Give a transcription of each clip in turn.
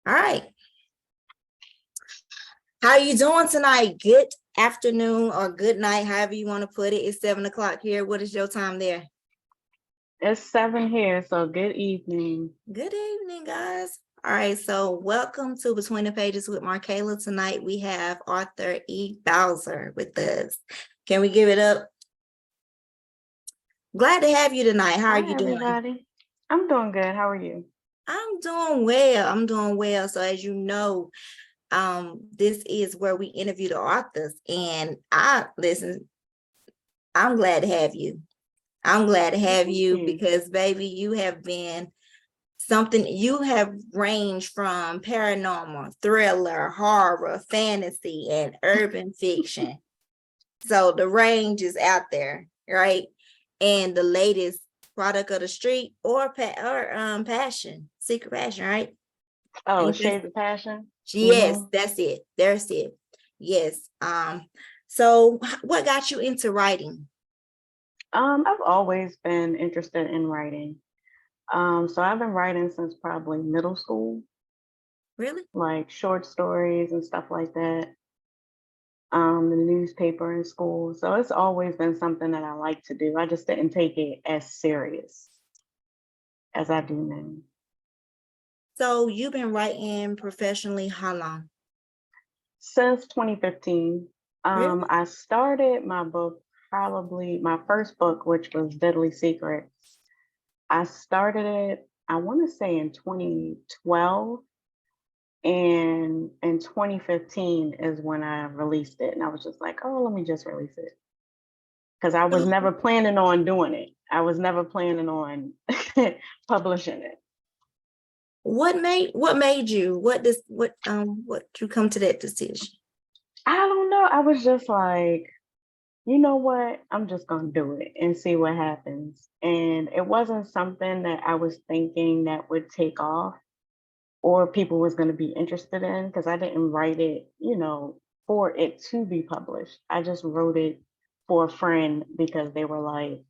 All right. How you doing tonight? Good afternoon or good night, however you want to put it. It's 7 o'clock here. What is your time there? It's 7 here, so good evening. Good evening, guys. All right, so welcome to Between the Pages with Markayla. Tonight we have Arthur E. Bowser with us. Can we give it up? Glad to have you tonight. How are Hi, you doing? everybody. I'm doing good. How are you? I'm doing well. I'm doing well. So as you know, this is where we interview the authors, and I'm glad to have you. I'm glad to have Thank you you. because, baby, you have been something. You have ranged from paranormal, thriller, horror, fantasy, and urban fiction. So the range is out there, right? And the latest product of the street or passion, secret passion, right? Oh, And yes, Shades of Passion. yes, Mm-hmm. that's it. There's it. Yes. So what got you into writing? I've always been interested in writing. So I've been writing since probably middle school, Really? like short stories and stuff like that. The newspaper in school. So it's always been something that I like to do. I just didn't take it as serious as I do now. So you've been writing professionally how long? Since 2015, Really? I started my book, probably my first book, which was Deadly Secrets. I started it, I want to say in 2012, and in 2015 is when I released it. And I was just like, oh, let me just release it. Because I was never planning on doing it. I was never planning on publishing it. What made you what you come to that decision? I don't know. I was just like, you know what? I'm just going to do it and see what happens. And it wasn't something that I was thinking that would take off or people was going to be interested in because I didn't write it, for it to be published. I just wrote it for a friend because they were like,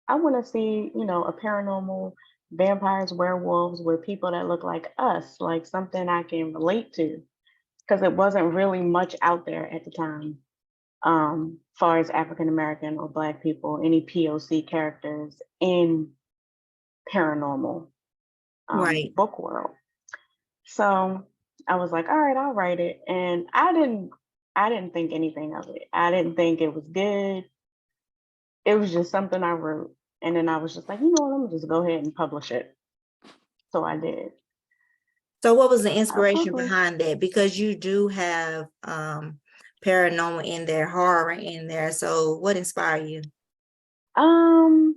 I want to see, a paranormal vampires, werewolves with people that look like us, like something I can relate to because it wasn't really much out there at the time, far as African American or Black people, any POC characters in paranormal Right. book world. So I was like, all right, I'll write it. And I didn't think anything of it. I didn't think it was good. It was just something I wrote. And then I was just like, you know what, I'm gonna just go ahead and publish it. So I did. So what was the I inspiration published. behind that? Because you do have paranormal in there, horror in there. So what inspired you? Um,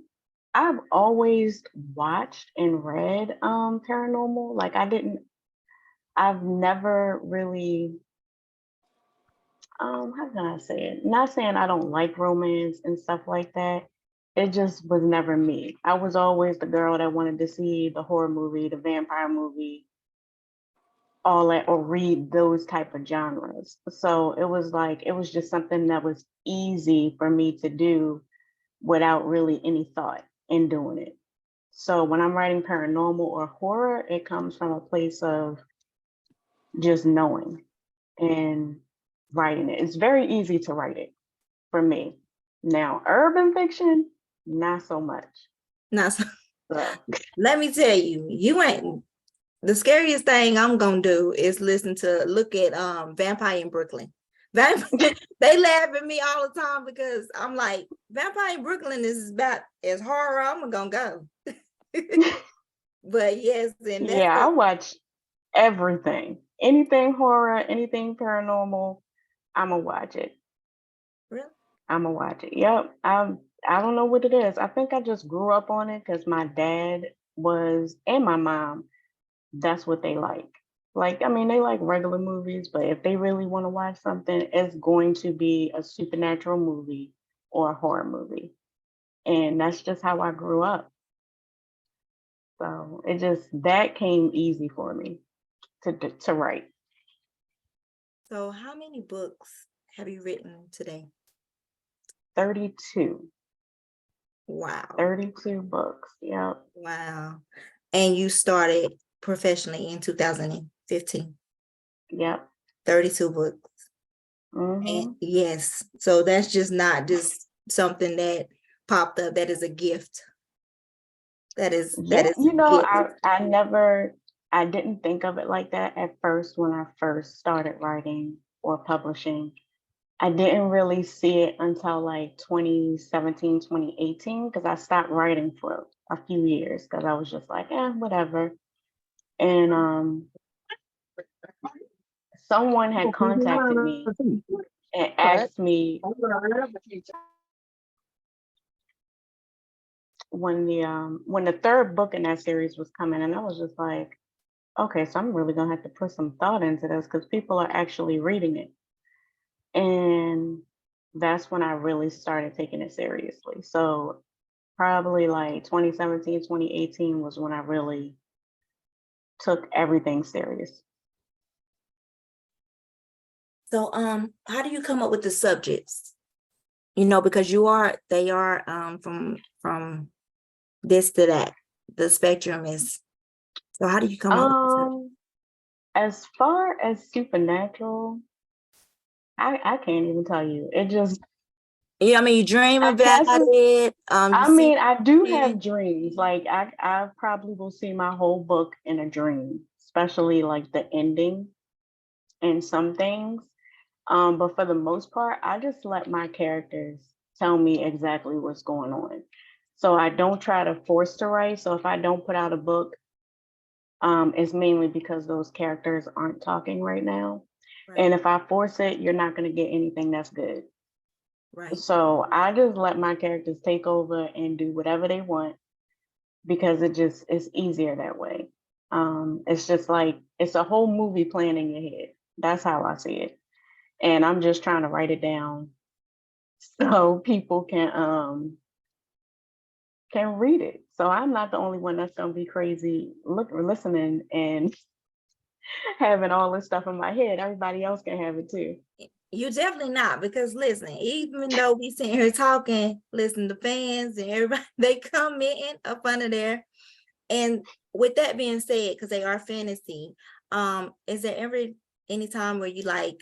I've always watched and read paranormal. Like I've never really how can I say it? Not saying I don't like romance and stuff like that. It just was never me. I was always the girl that wanted to see the horror movie, the vampire movie, all that, or read those type of genres. So it was like it was just something that was easy for me to do without really any thought in doing it. So when I'm writing paranormal or horror, it comes from a place of just knowing and writing it. It's very easy to write it for me. Now, urban fiction, not so much. Now, so, So, let me tell you, you ain't the scariest thing I'm gonna do is look at Vampire in Brooklyn. They laugh at me all the time because I'm like, Vampire in Brooklyn is about as horror I'm gonna go. But yes, and that's yeah, I a watch everything. Anything horror, anything paranormal, I'm gonna watch it. real. I'm gonna watch it. Yep. I don't know what it is. I think I just grew up on it because my dad was and my mom, that's what they like. Like, I mean, they like regular movies, but if they really want to watch something, it's going to be a supernatural movie or a horror movie. And that's just how I grew up. So it just that came easy for me to write. So how many books have you written today? 32. Wow. 32 books. Yep. Wow. And you started professionally in 2015. 15. Yep. 32 books. Mm-hmm. And yes, so that's just not just something that popped up. That is a gift. That is Yeah, a gift. I didn't think of it like that at first when I first started writing or publishing. I didn't really see it until like 2017, 2018, because I stopped writing for a few years because I was just like, whatever. And someone had contacted me and asked me when the third book in that series was coming, and I was just like, okay, so I'm really gonna have to put some thought into this because people are actually reading it. And that's when I really started taking it seriously. So probably like 2017, 2018 was when I really took everything serious. So how do you come up with the subjects? Because they are from this to that. The spectrum is, so how do you come up with the subject? As far as supernatural, I can't even tell you. It just Yeah, I mean, you dream I about guess it's it. You I see mean, I do it. have dreams. Like I probably will see my whole book in a dream, especially like the ending and some things. But for the most part, I just let my characters tell me exactly what's going on. So I don't try to force to write. So if I don't put out a book, it's mainly because those characters aren't talking right now. Right, And if I force it, you're not going to get anything that's good. right. So I just let my characters take over and do whatever they want because it's easier that way. It's just like it's a whole movie plan in your head. That's how I see it. And I'm just trying to write it down so people can read it. So I'm not the only one that's gonna be crazy listening and having all this stuff in my head. Everybody else can have it too. You definitely not, because listen, even though we sitting here talking, listen, the fans and everybody, they commenting up under there. And with that being said, because they are fantasy, is there any time where you like,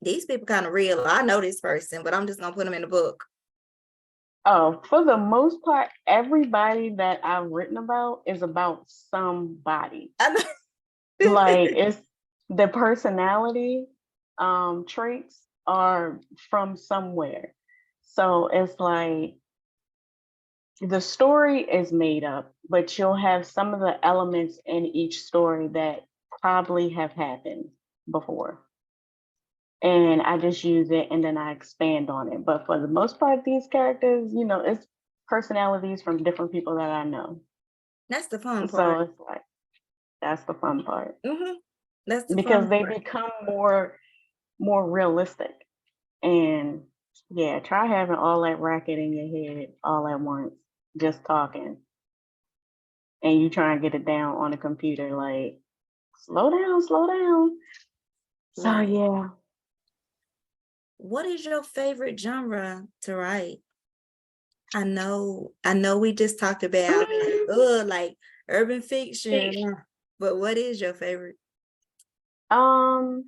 these people kind of real? I know this person, but I'm just gonna put them in the book. Oh, for the most part, everybody that I've written about is about somebody. I know. Like it's the personality traits are from somewhere. So it's like the story is made up, but you'll have some of the elements in each story that probably have happened before. And I just use it and then I expand on it. But for the most part, these characters, it's personalities from different people that I know. That's the fun So part. it's like that's the fun part That's the because fun they part. become more realistic. And yeah, try having all that racket in your head all at once, just talking, and you try and get it down on a computer. Like, slow down, slow down. So Right. yeah. What is your favorite genre to write? I know we just talked about like urban fiction, but what is your favorite? um,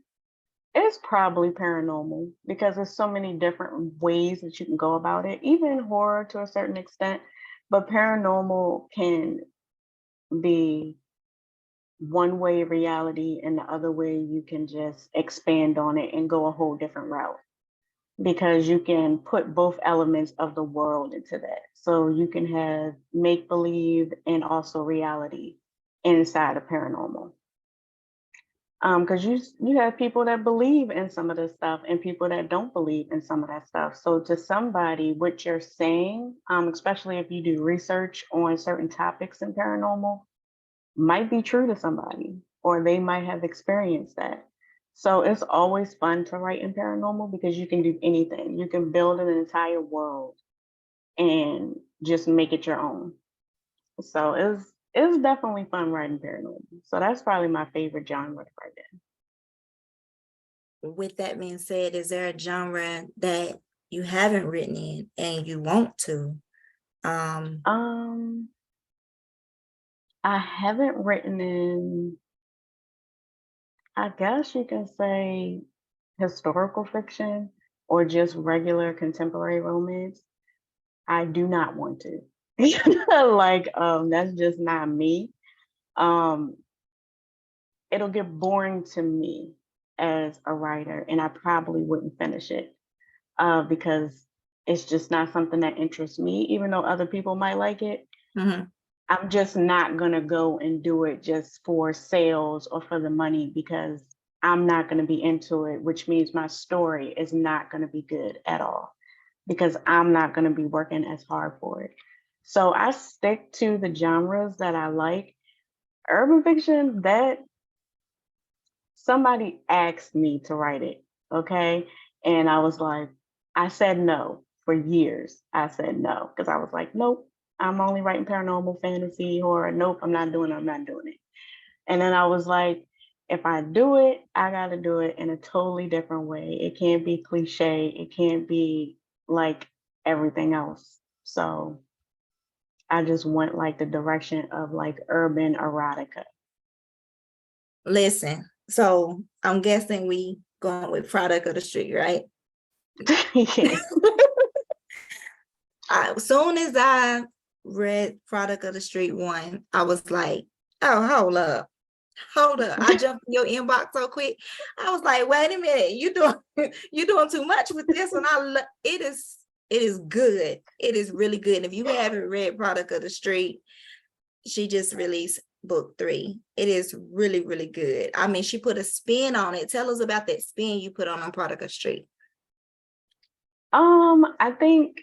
it's probably paranormal because there's so many different ways that you can go about it, even horror to a certain extent. But paranormal can be one way reality, and the other way you can just expand on it and go a whole different route because you can put both elements of the world into that. So you can have make believe and also reality inside of paranormal. Because you have people that believe in some of this stuff and people that don't believe in some of that stuff. So to somebody, what you're saying, especially if you do research on certain topics in paranormal, might be true to somebody, or they might have experienced that. So it's always fun to write in paranormal because you can do anything. You can build an entire world and just make it your own. So it's definitely fun writing paranormal. So that's probably my favorite genre to write With that being said, is there a genre that you haven't written in and you want to? in. I haven't written in I guess you can say historical fiction or just regular contemporary romance. I do not want to. Like, that's just not me. Um, it'll get boring to me as a writer, and I probably wouldn't finish it because it's just not something that interests me, even though other people might like it. Mhm. I'm just not gonna go and do it just for sales or for the money because I'm not gonna be into it, which means my story is not gonna be good at all because I'm not gonna be working as hard for it. So I stick to the genres that I like. Urban fiction, that somebody asked me to write it, okay? And I was like, I said no for years. I said no because I was like, nope, I'm only writing paranormal fantasy horror. Nope, I'm not doing it. I'm not doing it. And then I was like, if I do it, I got to do it in a totally different way. It can't be cliche. It can't be like everything else. So I just went like the direction of like urban erotica. Listen, so I'm guessing we going with product of the street, right? Yeah. As soon as I read Product of the Street one, I was like, oh, hold up. I jumped in your inbox so quick. I was like, wait a minute, you doing too much with this one. It is good. It is really good. And if you haven't read Product of the Street, she just released book 3. It is really, really good. I mean, she put a spin on it. Tell us about that spin you put on Product of the Street. I think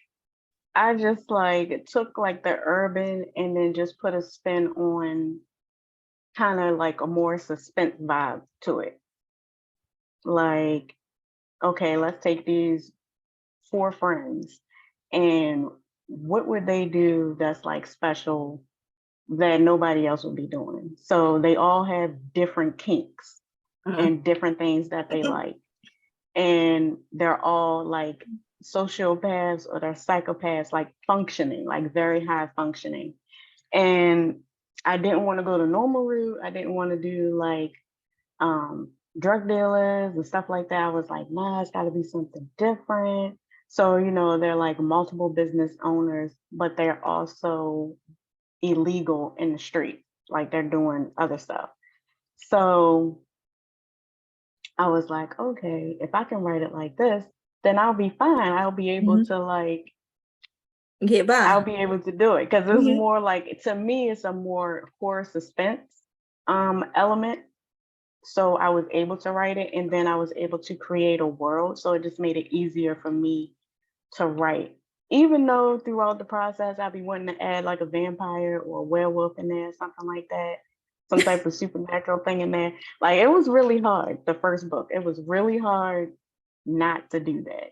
I just like took like the urban and then just put a spin on kind of like a more suspense vibe to it. Like, okay, let's take these 4 friends and what would they do that's like special that nobody else would be doing? So they all have different kinks Mhm. and different things that they like. And they're all like sociopaths or they're psychopaths, like functioning, like very high functioning. And I didn't want to go the normal route. I didn't want to do like drug dealers and stuff like that. I was like, nah, it's got to be something different. So, they're like multiple business owners, but they're also illegal in the street. Like they're doing other stuff. So I was like, okay, if I can write it like this, then I'll be fine. I'll be able Mhm. to like, Get I'll by. be able to do it. Cause it's Mhm. more like, to me, it's a more horror suspense element. So I was able to write it and then I was able to create a world. So it just made it easier for me to write. Even though throughout the process I'd be wanting to add like a vampire or a werewolf in there, something like that, some type of supernatural thing in there. Like it was really hard, the first book. It was really hard not to do that.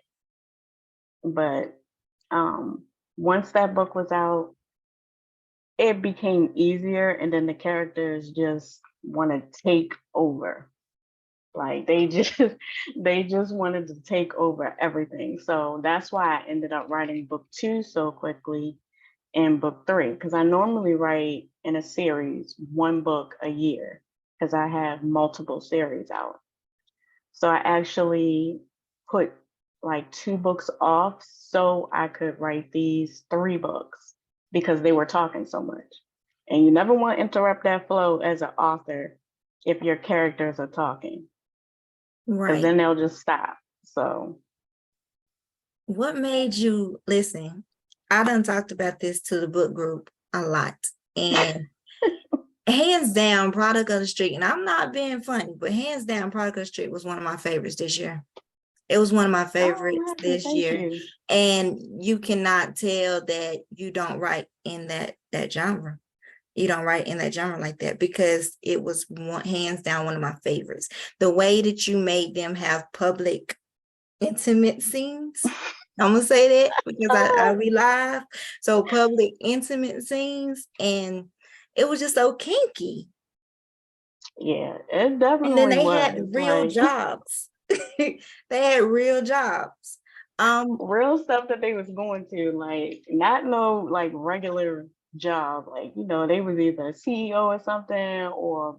But once that book was out, it became easier and then the characters just want to take over. Like they just they just wanted to take over everything. So that's why I ended up writing book 2 so quickly and book 3 because I normally write in a series 1 book a year because I have multiple series out. So I actually put like 2 books off so I could write these 3 books because they were talking so much. And you never want to interrupt that flow as an author if your characters are talking because Right. then they'll just stop. So, What made you listen? I done talked about this to the book group a lot. And hands down, Product of the Street, and I'm not being funny, but hands down, Product of the Street was one of my favorites this year. It was one of my favorites oh, happy, this thank year. you. And you cannot tell that you don't write in that genre. You don't write in that genre like that because it was hands down one of my favorites. The way that you made them have public intimate scenes. I'm gonna say that because I be live. So public intimate scenes, and it was just so kinky. Yeah, it And then definitely they was had real like jobs. They had real jobs. real stuff that they was going to, like not no like regular job. Like, they was either a CEO or something or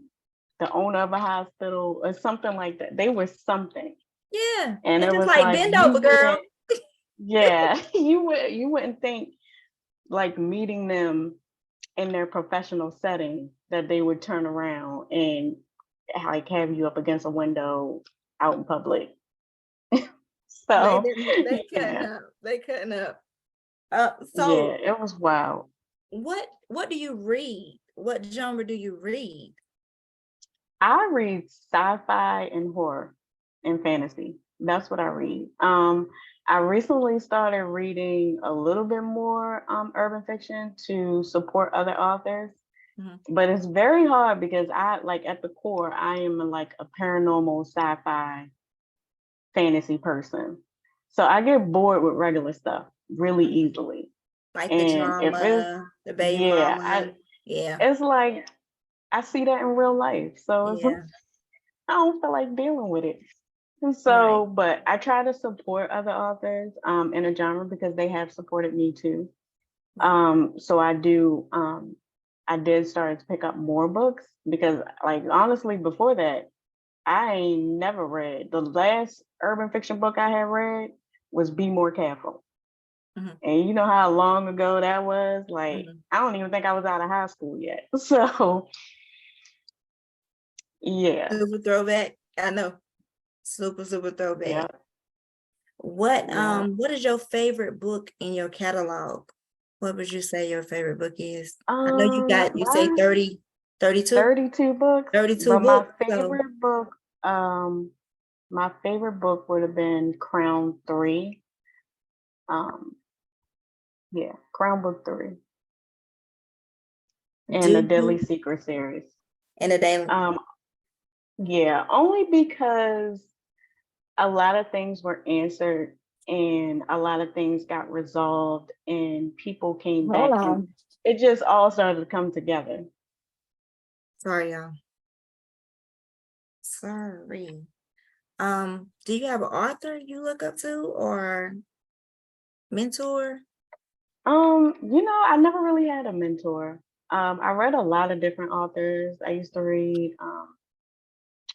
the owner of a hospital or something like that. They were something. Yeah. And It's it just was like like bend you over, wouldn't, girl. yeah, you wouldn't think like meeting them in their professional setting that they would turn around and like have you up against a window out in public. They So didn't they cutting yeah, up. They cutting up. yeah, So it was wild. what do you read? What genre do you read? I read sci-fi and horror and fantasy. That's what I read. I recently started reading a little bit more urban fiction to support other authors, Mhm. but it's very hard because I like at the core I am like a paranormal sci-fi fantasy person. So I get bored with regular stuff really easily. Like the And if it's drama, the baby yeah, mama. Yeah, it's like I see that in real life. So it's yeah, I don't feel like dealing with it. And right. so, but I try to support other authors in a genre because they have supported me too. Right. So I did start to pick up more books because like honestly before that, I ain't never read. The last urban fiction book I had read was Be More Careful. Mhm, And you know how long ago that was? Like, mhm. I don't even think I was out of high school yet. So yeah, Super throwback. I know. Super throwback. yeah, yeah. What is your favorite book in your catalog? What would you say your favorite book is? I know you say My 30, 32, 32 books, 32 but my books. So favorite book, um, my favorite book would have been Crown 3. Um, yeah, Crown Book 3 and the do Deadly you Secret series. in a daily Um, yeah, only because a lot of things were answered and a lot of things got resolved and people came hold back and on. it just all started to come together. Sorry, y'all. Sorry. Do you have an author you look up to or mentor? I never really had a mentor. I read a lot of different authors. I used to read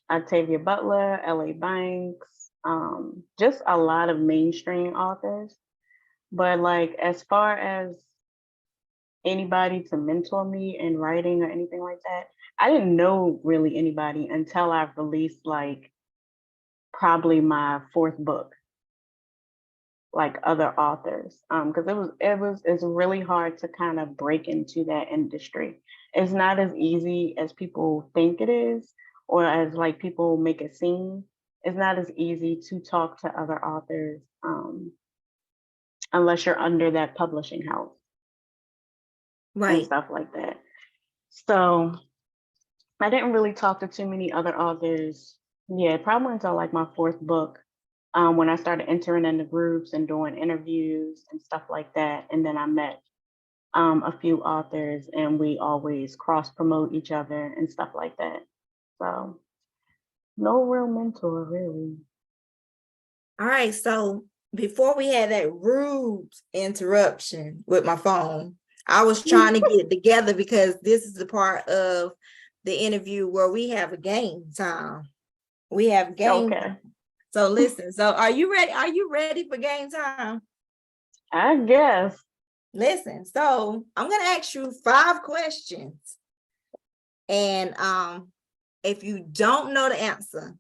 Octavia Butler, L.A. Banks, just a lot of mainstream authors. But like as far as anybody to mentor me in writing or anything like that, I didn't know really anybody until I've released like probably my fourth book, like other authors. Because it's really hard to kind of break into that industry. It's not as easy as people think it is, or as like people make it seem. It's not as easy to talk to other authors unless you're under that publishing house and Right. stuff like that. So I didn't really talk to too many other authors. Yeah, probably until like my fourth book, when I started entering into groups and doing interviews and stuff like that. And then I met a few authors and we always cross promote each other and stuff like that. So no real mentor really. All right. So before we had that rude interruption with my phone, I was trying to get it together because this is the part of the interview where we have a game time. We have game Okay, time. So listen, so are you ready? Are you ready for game time? I guess. Listen, so I'm gonna ask you 5 questions. And if you don't know the answer,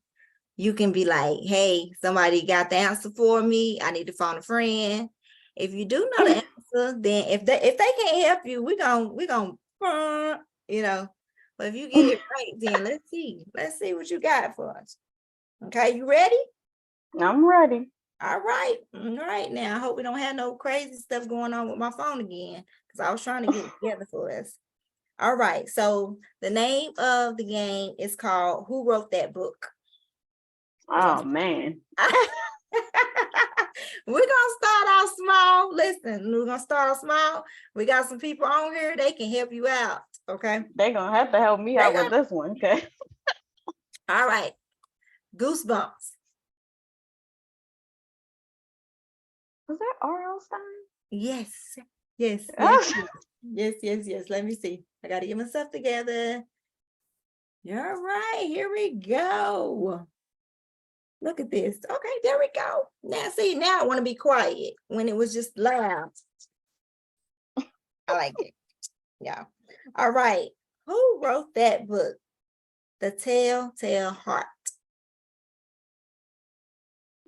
you can be like, hey, somebody got the answer for me. I need to phone a friend. If you do know the answer, then if they can't help you, we're gonna you know. But if you get it right, then let's see. Let's see what you got for us. Okay, you ready? I'm ready. All right. All right. Now I hope we don't have no crazy stuff going on with my phone again. Because I was trying to get it together for us. All right. So the name of the game is called Who Wrote That Book? We're gonna Oh man, we're gonna start out small. Listen, we're gonna start out small. We got some people on here, they can help you out. Okay. they gonna have to help me They out with got this one. Okay. all right. Goosebumps. Was that R.L. Stein? Yes. Yes. Yes. Yes. Yes. Yes. Yes. Let me see. I gotta get myself together. You're right. Here we go. Look at this. Okay, there we go. Now, see, now I want to be quiet when it was just loud. I like it. Yeah. All right. Who wrote that book? The Telltale Heart.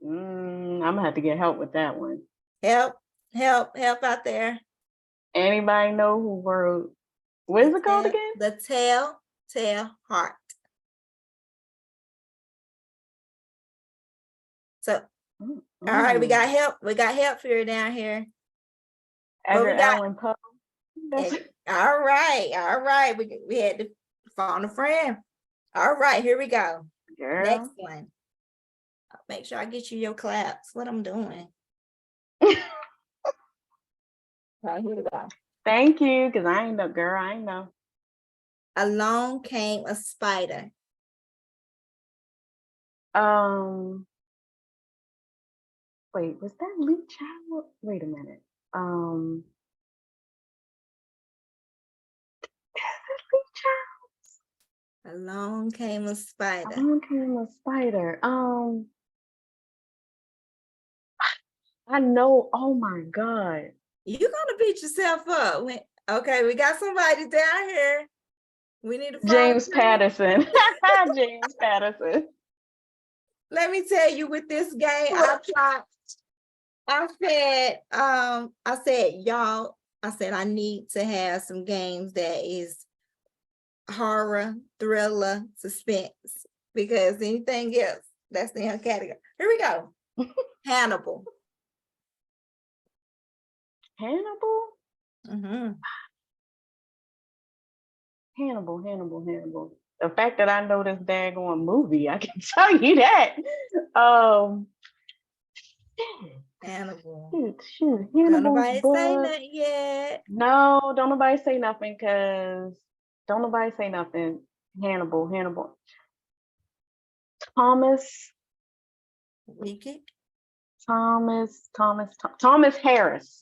I'm gonna have to get help with that one. Help, help out there. Anybody know who wrote? What is it called again? The Telltale Heart. So, all right, we got help. We got help here down here. Edgar Allan Poe. All right. We had to phone a friend. All right, here we go. Girl. Next one. I'll make sure I get you your claps. What I'm doing. Right, here we go. Thank you, because I ain't know, girl. I ain't know. Along came a spider. Wait, was that Lee Child? Wait a minute. Lee Child? Along came a spider. Along came a spider. I know. Oh my God. You're gonna beat yourself up. Okay, we got somebody down here. We need to James Patterson. James Patterson. Let me tell you, with this game, I said, y'all, I need to have some games that is horror, thriller, suspense, because anything else, that's the category. Here we go. Hannibal. Hannibal? Mm-hmm. Hannibal. The fact that I know this daggone movie, I can tell you that. Hannibal. Shoot. Don't nobody say nothing yet. No, don't nobody say nothing, Hannibal. Thomas Harris.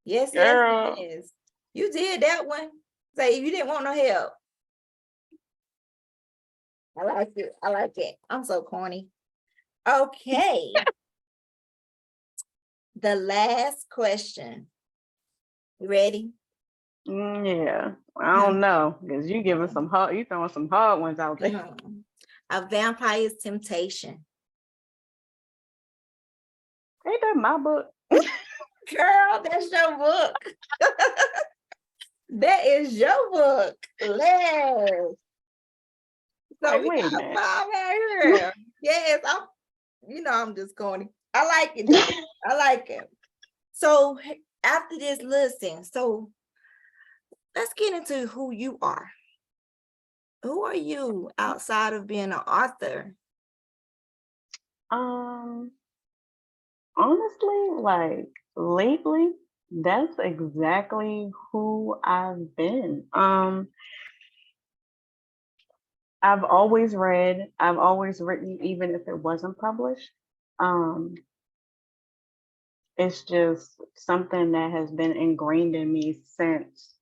Yes. Girl. Yes. You did that one. Say you didn't want no help. I like it. I'm so corny. Okay. The last question. You ready? Yeah. I don't know, because you throwing some hard ones out there. A Vampire's Temptation. Ain't that my book? Girl, that's your book. That is your book. Les. So we wait a got minute. 5 right here. Yes, I'm just corny. I like it though. I like it. So after this, listen, so let's get into who you are. Who are you outside of being an author? Honestly, like lately, that's exactly who I've been. I've always read, I've always written, even if it wasn't published. It's just something that has been ingrained in me since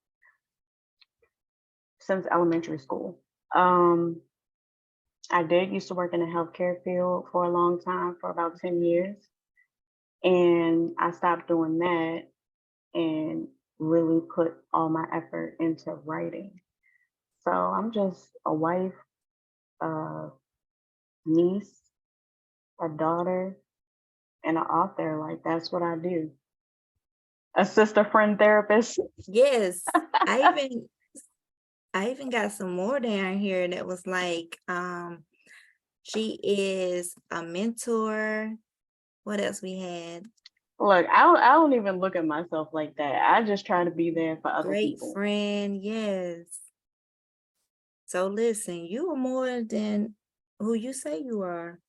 elementary school. I did used to work in the healthcare field for a long time, for about 10 years. And I stopped doing that and really put all my effort into writing. So I'm just a wife, a niece, a daughter, and an author. Like, that's what I do. A sister, friend, therapist. Yes. I even got some more down here that was like, she is a mentor. What else we had? Look, I don't even look at myself like that. I just try to be there for other people. Great friend, yes. So listen, you are more than who you say you are.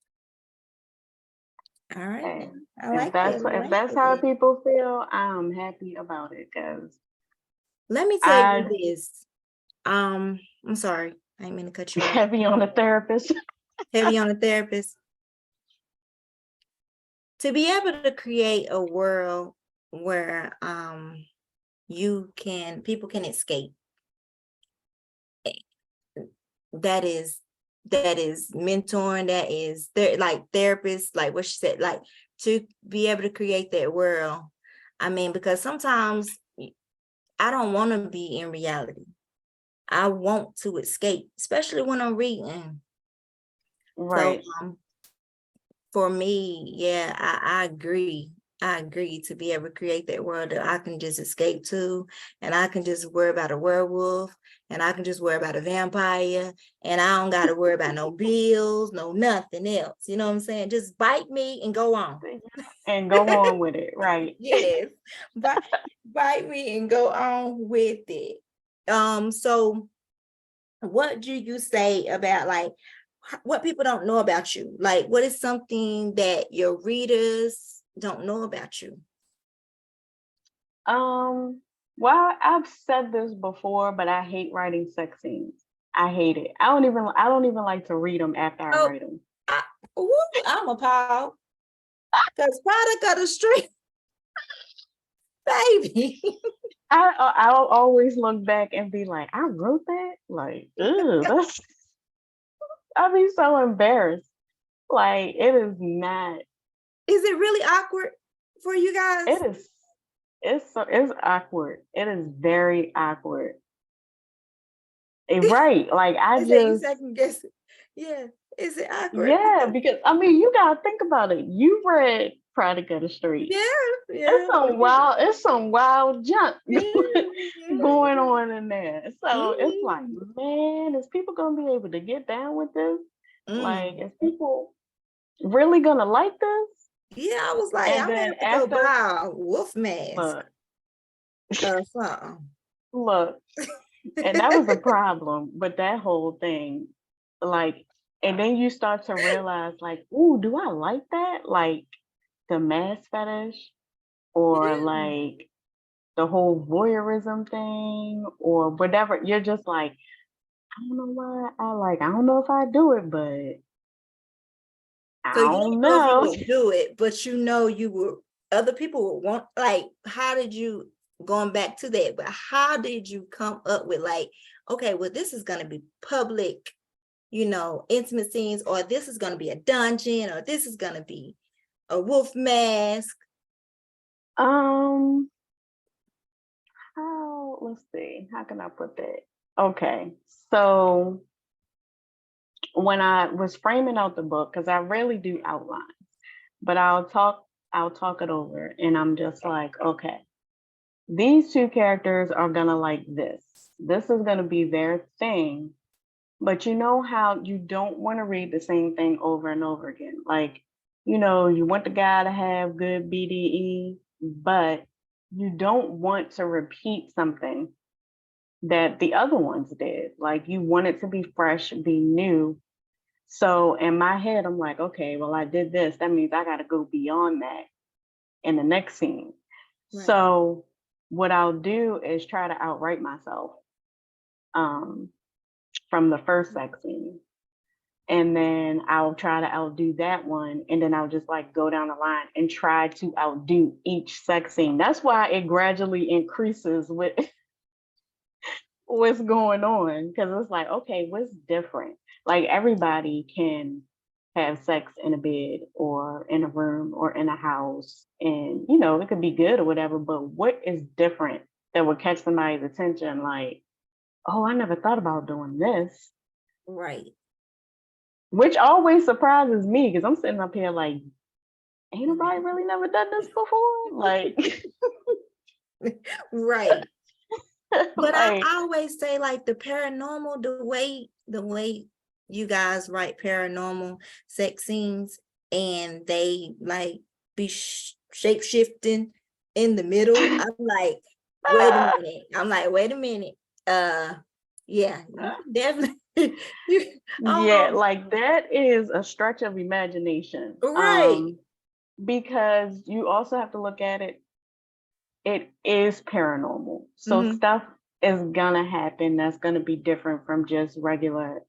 All right. And I like if that's how people feel, I'm happy about it. Because let me tell you this. I'm sorry. I didn't mean to cut you off. Heavy on the therapist. Heavy on the therapist. To be able to create a world where people can escape. that is mentoring, that is like therapist, like what she said, like to be able to create that world. I mean, because sometimes I don't want to be in reality. I want to escape, especially when I'm reading. So Right. for me, yeah, I agree. I agree to be able to create that world that I can just escape to, and I can just worry about a werewolf, and I can just worry about a vampire, and I don't got to worry about no bills, no nothing else. You know what I'm saying? Just bite me and go on. And go on with it. Right. Yes, bite me and go on with it. So what do you say about like what people don't know about you? Like, what is something that your readers don't know about you? Well, I've said this before, but I hate writing sex scenes. I hate it. I don't even like to read them after I Oh, write them. I, ooh, I'm appalled because product of the street, baby. I'll always look back and be like, I wrote that? Like, ugh, that's I'll be so embarrassed. Like, it is not, Is it really awkward for you guys? it is it's awkward. It is very awkward. Right. Like I They say you just second guess it. Yeah. Is it awkward? yeah, because I mean you gotta think about it. You read Product of the Street. Yeah, yeah. It's some wild junk going Mhm, on in there. So it's like, mhm, man, is people gonna be able to get down with this? Like, mm. is people really gonna like this? Yeah, I was like, And I'm gonna then have to go after, buy a wolf mask look, or something. look, and that was the problem with that whole thing. Like, and then you start to realize, like, ooh, do I like that? Like the mask fetish, or Yeah. like the whole voyeurism thing, or whatever. You're just like, I don't know why I don't know if I do it, but I So you don't don't know if you know. would do it, but you know you would. Other people would want. Like, how did you going back to that? But how did you come up with like, okay, well, this is gonna be public, intimate scenes, or this is gonna be a dungeon, or this is gonna be a wolf mask. Um, let's see, how can I put that? Okay, so when I was framing out the book, because I rarely do outlines, but I'll talk it over, and I'm just like, okay, these two characters are gonna like this. This is gonna be their thing. But you know how you don't want to read the same thing over and over again. Like, you want the guy to have good BDE, but you don't want to repeat something that the other ones did. Like, you want it to be fresh, be new. So in my head, I'm like, okay, well, I did this. That means I got to go beyond that in the next scene. Right. So what I'll do is try to outright myself um, from the first sex scene. And then I'll try to outdo that one. And then I'll just like go down the line and try to outdo each sex scene. That's why it gradually increases with what's going on. Cause it's like, okay, what's different? Like everybody can have sex in a bed or in a room or in a house. And, it could be good or whatever, but what is different that would catch somebody's attention? Like, oh, I never thought about doing this. Right. Which always surprises me because I'm sitting up here like, ain't nobody really never done this before? Like, Right. But I like, always say like the paranormal, the way you guys write paranormal sex scenes, and they like be shape shifting in the middle. I'm like, wait a minute. I'm like, wait a minute. Yeah, you can definitely you yeah, like that is a stretch of imagination. right. Because you also have to look at it, it is paranormal. So Mhm. stuff is gonna happen that's gonna be different from just regular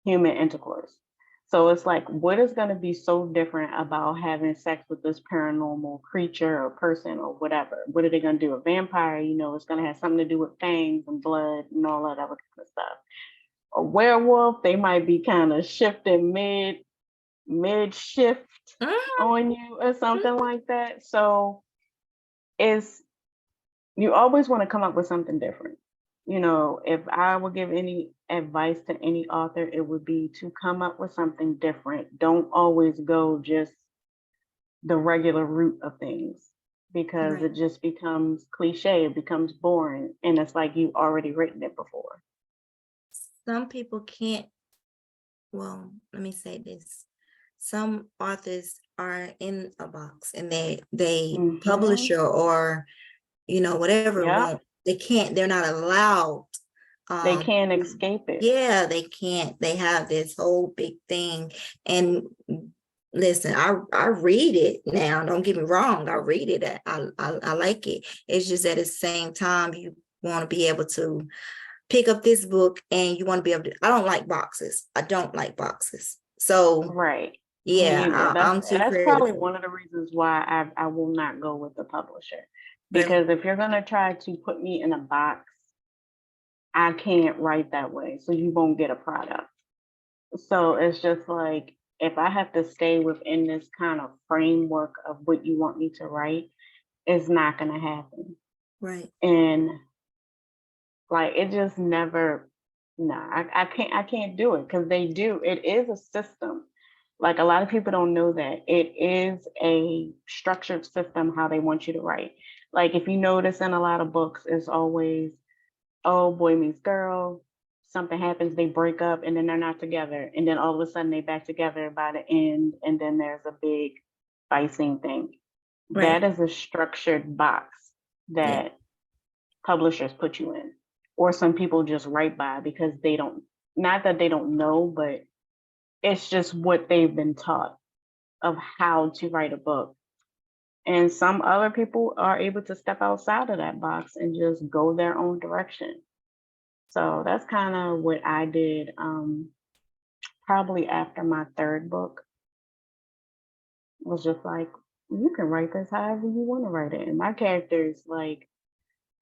human intercourse. So it's like, what is going to be so different about having sex with this paranormal creature or person or whatever? What are they going to do? A vampire, it's going to have something to do with fangs and blood and all that other kind of stuff. Or werewolf, they might be kind of shifting mid shift Mhm, on you or something like that. So it's you always want to come up with something different. You know, if I would give any advice to any author, it would be to come up with something different. Don't always go just the regular route of things because right. it just becomes cliche, it becomes boring, and it's like you already written it before. Some people can't, well, let me say this. Some authors are in a box and they Mm-hmm. publisher or whatever Yep. won't they can't they're not allowed They um can't escape it. yeah, they can't. They have this whole big thing. And listen, I read it now, don't get me wrong, I read it. I like it. It's just at the same time you want to be able to pick up this book and you want to be able to. I don't like boxes. I don't like boxes. So Right. Me yeah, either. That's I'm too probably critical. one of the reasons why I will not go with the publisher. Really. Because if you're gonna try to put me in a box, I can't write that way. So you won't get a product. So it's just like if I have to stay within this kind of framework of what you want me to write, it's not gonna happen. Right. And like it just never, no, I can't do it because they do. It is a system. Like a lot of people don't know that it is a structured system how they want you to write. Like if you notice in a lot of books, it's always, oh, boy meets girl, something happens, they break up, and then they're not together, and then all of a sudden they back together by the end, and then there's a big fight scene thing. Right. That is a structured box Yeah. that publishers put you in, or some people just write by because they don't, not that they don't know, but it's just what they've been taught of how to write a book. And some other people are able to step outside of that box and just go their own direction. So that's kind of what I did. Probably after my third book was just like, you can write this however you want to write it. And my characters like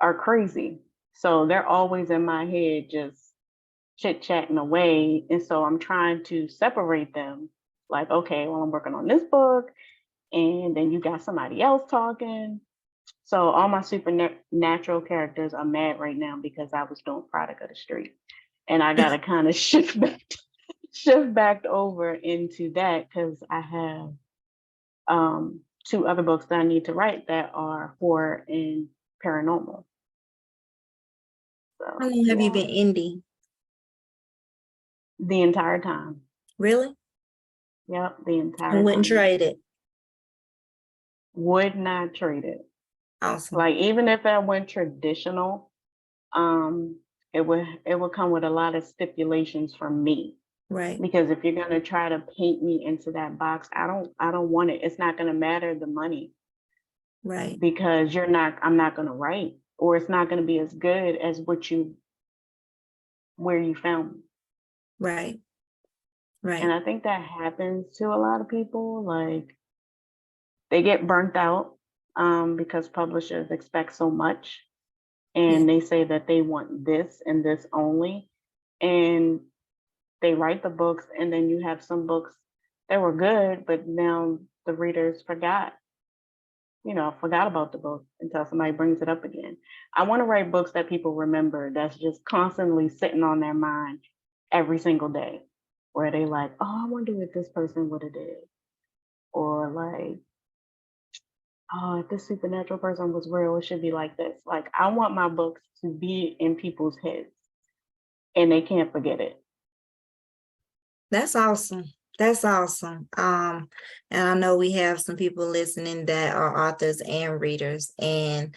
are crazy. So they're always in my head just chit chatting away. And so I'm trying to separate them. Like, okay, well, I'm working on this book, and then you got somebody else talking. So all my supernatural characters are mad right now because I was doing Product of the Street. And I gotta kind of shift back over into that because I have two other books that I need to write that are horror and paranormal. How So long have you yeah, been indie? the entire time. Really? Yep, the I entire wouldn't time. trade it. Would not trade it. Awesome. Like even if I went traditional, um, it would come with a lot of stipulations from me. Right. Because if you're gonna try to paint me into that box, I don't want it. It's not gonna matter the money Right. because I'm not gonna write, or it's not gonna be as good as where you found me. Right. And Right. I think that happens to a lot of people. Like they get burnt out because publishers expect so much, Yeah. and they say that they want this and this only. And they write the books, and then you have some books that were good, but now the readers forgot about the book until somebody brings it up again. I want to write books that people remember, that's just constantly sitting on their mind every single day, where they like, oh, I wonder what this person would have did. Or like, oh, if this supernatural person was real, it should be like this. Like, I want my books to be in people's heads and they can't forget it. That's awesome. That's awesome. And I know we have some people listening that are authors and readers, and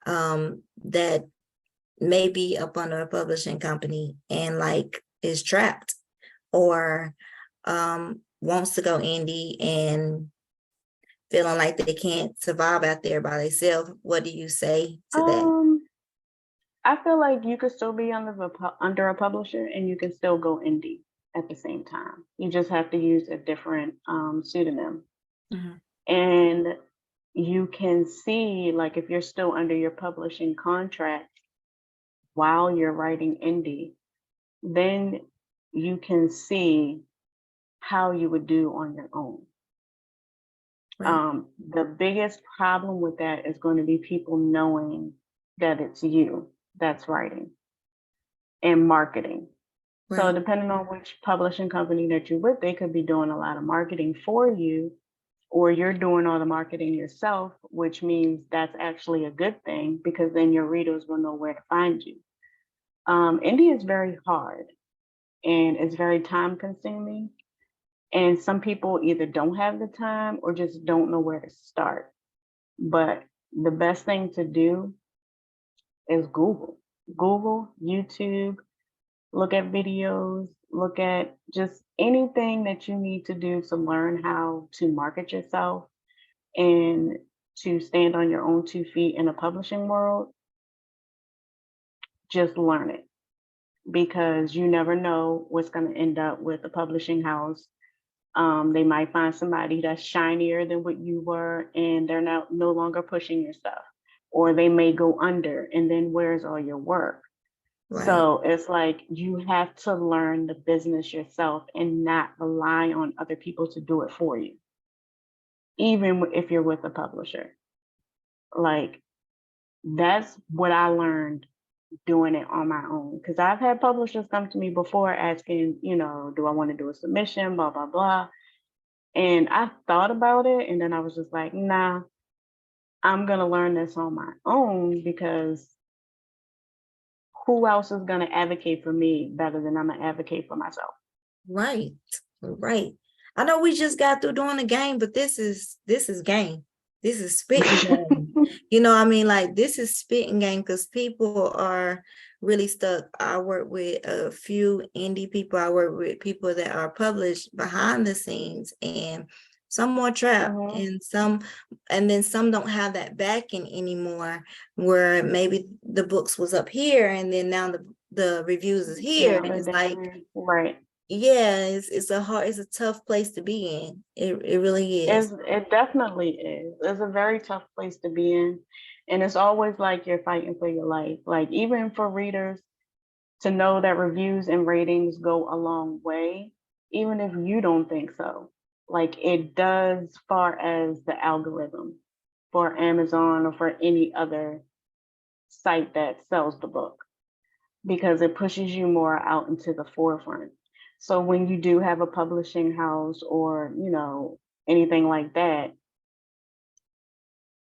that may be up under a publishing company and like is trapped or wants to go indie and feeling like they can't survive out there by themselves. What do you say to that? Um, I feel like you could still be under a publisher and you can still go indie at the same time. You just have to use a different pseudonym. Mhm. And you can see, like, if you're still under your publishing contract while you're writing indie, then you can see how you would do on your own. Right. The biggest problem with that is going to be people knowing that it's you that's writing and marketing. So Right. depending on which publishing company that you're with, they could be doing a lot of marketing for you, or you're doing all the marketing yourself, which means that's actually a good thing because then your readers will know where to find you. Indie is very hard and it's very time consuming. And some people either don't have the time or just don't know where to start. But the best thing to do is Google, YouTube, look at videos, look at just anything that you need to do to learn how to market yourself and to stand on your own 2 feet in a publishing world. Just learn it because you never know what's going to end up with a publishing house. They might find somebody that's shinier than what you were and they're no longer pushing your stuff, or they may go under and then where's all your work? Right. So it's like you have to learn the business yourself and not rely on other people to do it for you, even if you're with a publisher. Like that's what I learned doing it on my own. Because I've had publishers come to me before asking, do I want to do a submission, blah, blah, blah. And I thought about it and then I was just like, nah, I'm going to learn this on my own because who else is going to advocate for me better than I'm going to advocate for myself? Right. Right. I know we just got through doing the game, but this is game. This is spitting game. I mean, like this is spitting game because people are really stuck. I work with a few indie people. I work with people that are published behind the scenes, and some more trapped, and then some don't have that backing anymore. Where maybe the books was up here, and then now the reviews is here, and it's like, right. yeah, it's a tough place to be in. It really is. It definitely is. It's a very tough place to be in. And it's always like you're fighting for your life. Like even for readers to know that reviews and ratings go a long way, even if you don't think so. Like it does far as the algorithm for Amazon or for any other site that sells the book, because it pushes you more out into the forefront. So when you do have a publishing house or, anything like that,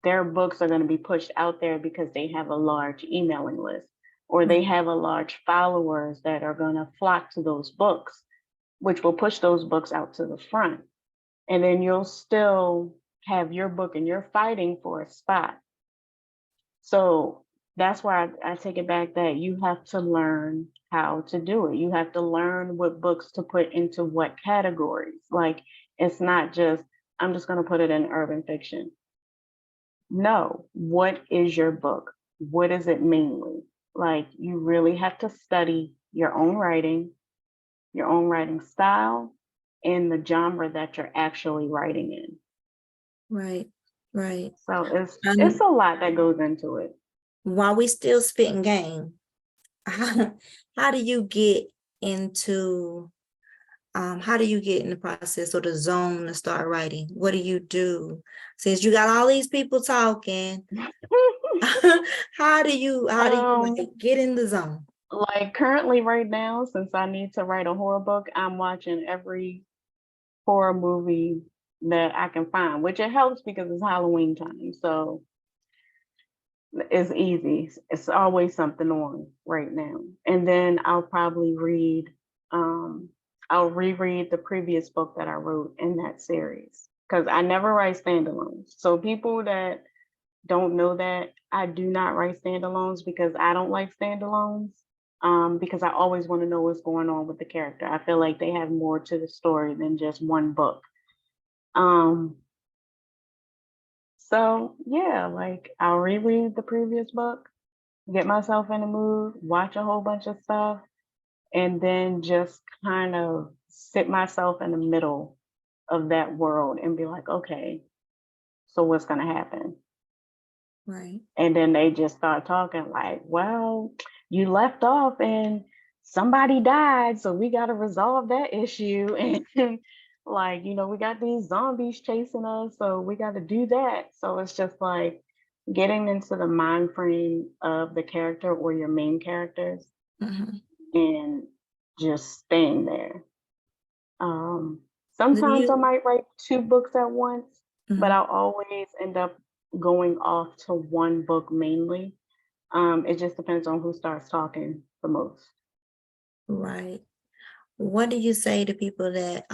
their books are going to be pushed out there because they have a large emailing list or they have a large followers that are going to flock to those books, which will push those books out to the front. And then you'll still have your book and you're fighting for a spot. So that's why I take it back that you have to learn how to do it. You have to learn what books to put into what categories. Like it's not just, I'm just going to put it in urban fiction. No, what is your book? What is it mainly? Like you really have to study your own writing style, and the genre that you're actually writing in. Right. Right. So it's a lot that goes into it. While we still spitting game, how do you get into how do you get in the process or the zone to start writing? What do you do? Since you got all these people talking, how do you like, get in the zone? Like currently right now, since I need to write a horror book, I'm watching every horror movie that I can find, which it helps because it's Halloween time. So it's easy. It's always something on right now. And then I'll probably I'll reread the previous book that I wrote in that series because I never write standalones. So people that don't know that, I do not write standalones because I don't like standalones. Because I always want to know what's going on with the character. I feel like they have more to the story than just one book. So yeah, like I'll reread the previous book, get myself in the mood, watch a whole bunch of stuff, and then just kind of sit myself in the middle of that world and be like, okay, so what's gonna happen? Right. And then they just start talking like, well, you left off in somebody died, so we got to resolve that issue. And like, we got these zombies chasing us, so we got to do that. So it's just like getting into the mind frame of the character or your main characters Mhm. and just staying there. Um, Do Sometimes I you? might write two books at once, but Mhm. I'll always end up going off to one book mainly. It just depends on who starts talking the most. Right. What do you say to people that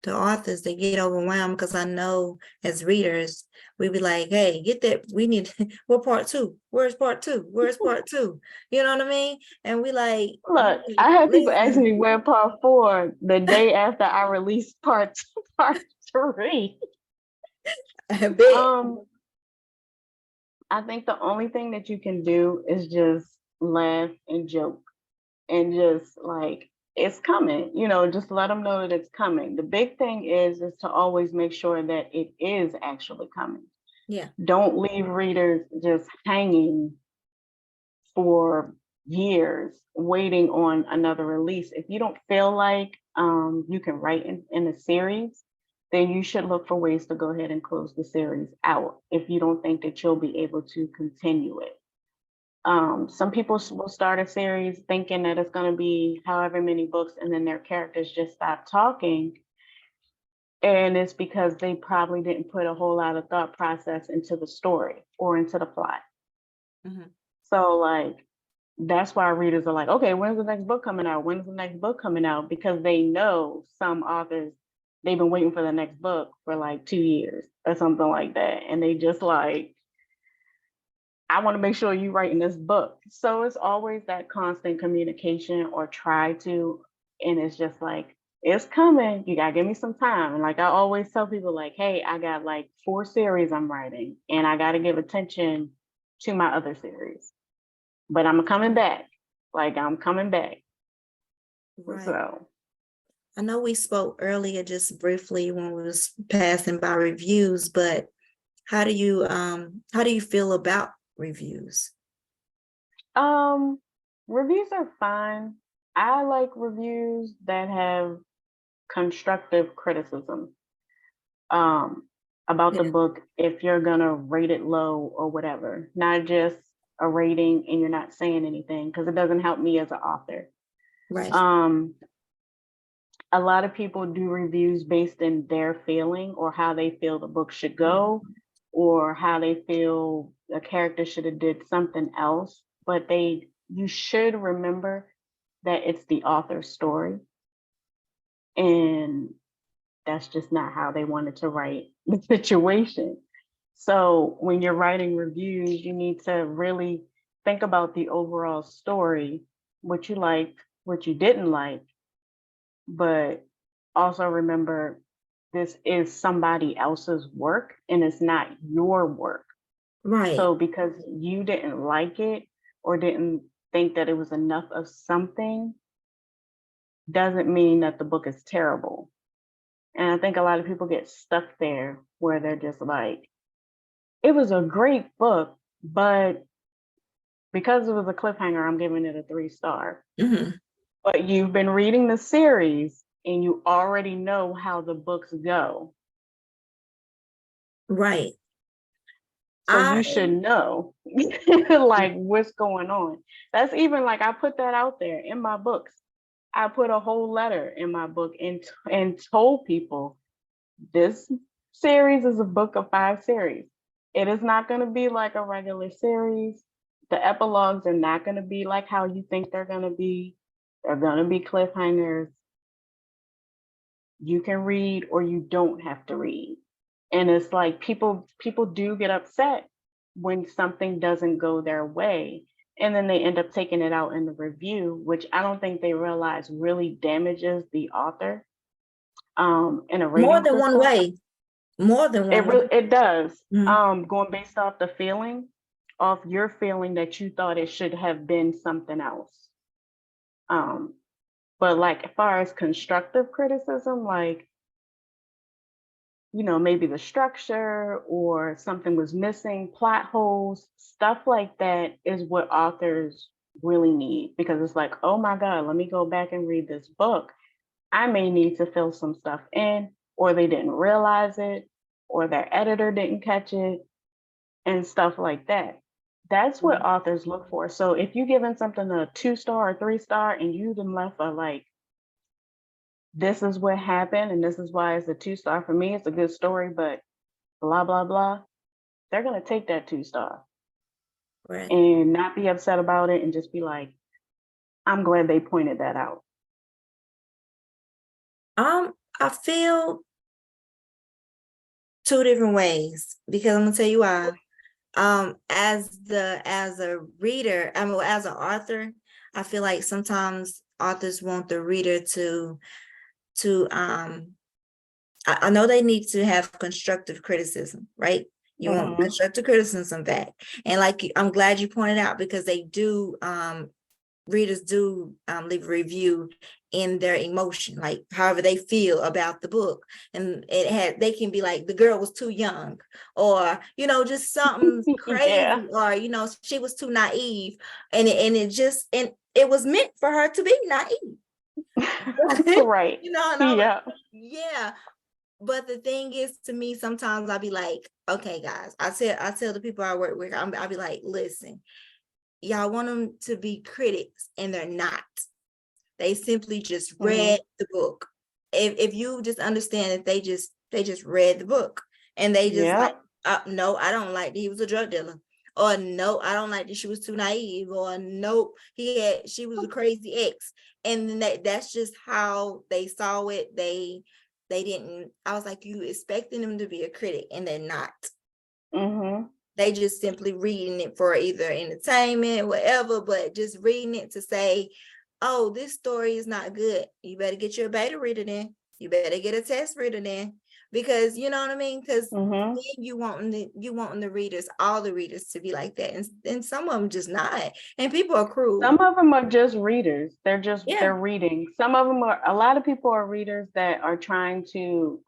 the authors that get overwhelmed? Because I know as readers, we be like, hey, get that, we need what part two? Where's part two? Where's part two? You know what I mean? And Look, I had people ask listen, me where part four the day after I released part three. I bet. Um, I think the only thing that you can do is just laugh and joke and just like it's coming, just let them know that it's coming. The big thing is to always make sure that it is actually coming. Yeah. Don't leave readers just hanging for years waiting on another release. If you don't feel like you can write in a series, then you should look for ways to go ahead and close the series out if you don't think that you'll be able to continue it. Some people will start a series thinking that it's going to be however many books, and then their characters just stop talking. And it's because they probably didn't put a whole lot of thought process into the story or into the plot. Mhm. So, like, that's why readers are like, okay, when's the next book coming out? When's the next book coming out? Because they know some authors, they've been waiting for the next book for like 2 years or something like that. And they just like, I want to make sure you write in this book. So it's always that constant communication or try to. And it's just like, it's coming. You gotta give me some time. And like I always tell people, like, hey, I got like 4 series I'm writing, and I gotta give attention to my other series. But I'm coming back. Like I'm coming back. Right. So I know we spoke earlier just briefly when we was passing by reviews, but how do you feel about reviews? um reviews are fine. I like reviews that have constructive criticism. um, about the Yeah. book if you're gonna rate it low or whatever, not just a rating and you're not saying anything because it doesn't help me as an author. Right. Um, a lot of people do reviews based in their feeling or how they feel the book should go or how they feel a character should have did something else, but you should remember that it's the author's story, and that's just not how they wanted to write the situation. So when you're writing reviews, you need to really think about the overall story, what you liked, what you didn't like, but also remember this is somebody else's work and it's not your work. Right. So because you didn't like it or didn't think that it was enough of something doesn't mean that the book is terrible. And I think a lot of people get stuck there where they're just like, it was a great book, but because it was a cliffhanger, I'm giving it a 3 star. Mhm. But you've been reading the series and you already know how the books go. Right. So I you should know like what's going on. That's even like I put that out there in my books. I put a whole letter in my book and told people this series is a book of 5 series. It is not going to be like a regular series. The epilogues are not going to be like how you think they're going to be. They're going to be cliffhangers. You can read or you don't have to read. And it's like people do get upset when something doesn't go their way. And then they end up taking it out in the review, which I don't think they realize really damages the author in a more rating than one system. way. More than one way. It does. Mhm. Going based off the feeling, off your feeling that you thought it should have been something else. Um, but like as far as constructive criticism, like maybe the structure or something was missing, plot holes, stuff like that is what authors really need, because it's like, oh my God, let me go back and read this book. I may need to fill some stuff in, or they didn't realize it, or their editor didn't catch it, and stuff like that. That's what Mhm. authors look for. So if you're giving something a 2 star or 3 star and you then left a like, this is what happened and this is why it's a 2 star for me, it's a good story, but blah blah blah, they're gonna take that 2 star Right. and not be upset about it and just be like, I'm glad they pointed that out. I feel two different ways because I'm gonna tell you why. As a reader, I mean, as an author, I feel like sometimes authors want the reader to I know they need to have constructive criticism, right? You want Mm-hmm. constructive criticism back. And like I'm glad you pointed out because they do readers do leave a review in their emotion, like however they feel about the book. And they can be like, the girl was too young, or, just something Yeah. crazy, or, she was too naive. And it was meant for her to be naive. Right. And I'm like, Yeah. yeah. But the thing is, to me, sometimes I'll be like, okay, guys, I tell the people I work with, I'll be like, listen, y'all want them to be critics and they're not. They simply just Mm-hmm. read the book. If you just understand that they just read the book and they just like, Yep. no, I don't like that he was a drug dealer, or no, I don't like that she was too naive, or nope, she was a crazy ex. And then that's just how they saw it. They didn't, I was like, you expecting them to be a critic and they're not. Mm-hmm. They just simply reading it for either entertainment, whatever, but just reading it to say, oh, this story is not good. You better get your beta reader then. You better get a test reader then. Because you know what I mean? Because Mm-hmm. you wanting the readers, all the readers to be like that. And some of them just not. And people are cruel. Some of them are just readers. Yeah. They're reading. Some of them are, a lot of people are readers that are trying to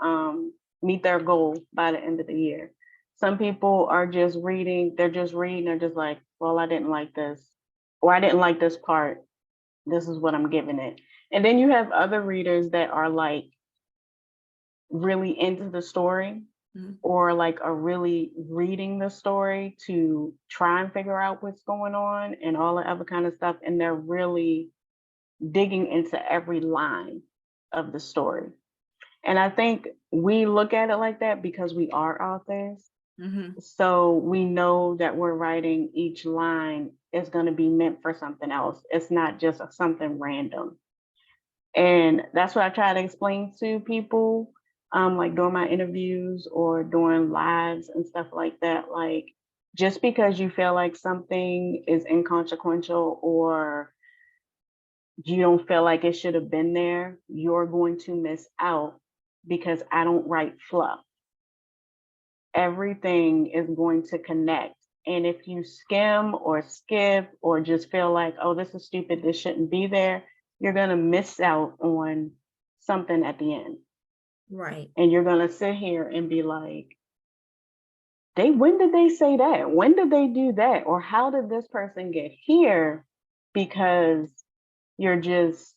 meet their goal by the end of the year. Some people are just reading, they're just like, well, I didn't like this, or I didn't like this part. This is what I'm giving it. And then you have other readers that are like really into the story, Mhm. or like are really reading the story to try and figure out what's going on and all the other kind of stuff. And they're really digging into every line of the story. And I think we look at it like that because we are authors. Mhm. So we know that we're writing each line is going to be meant for something else. It's not just something random. And that's what I try to explain to people, like during my interviews or during lives and stuff like that. Like, just because you feel like something is inconsequential or you don't feel like it should have been there, you're going to miss out, because I don't write fluff. Everything is going to connect. And if you skim or skip or just feel like, oh, this is stupid, this shouldn't be there, you're going to miss out on something at the end. Right. And you're going to sit here and be like, when did they say that? When did they do that? Or how did this person get here? Because you're just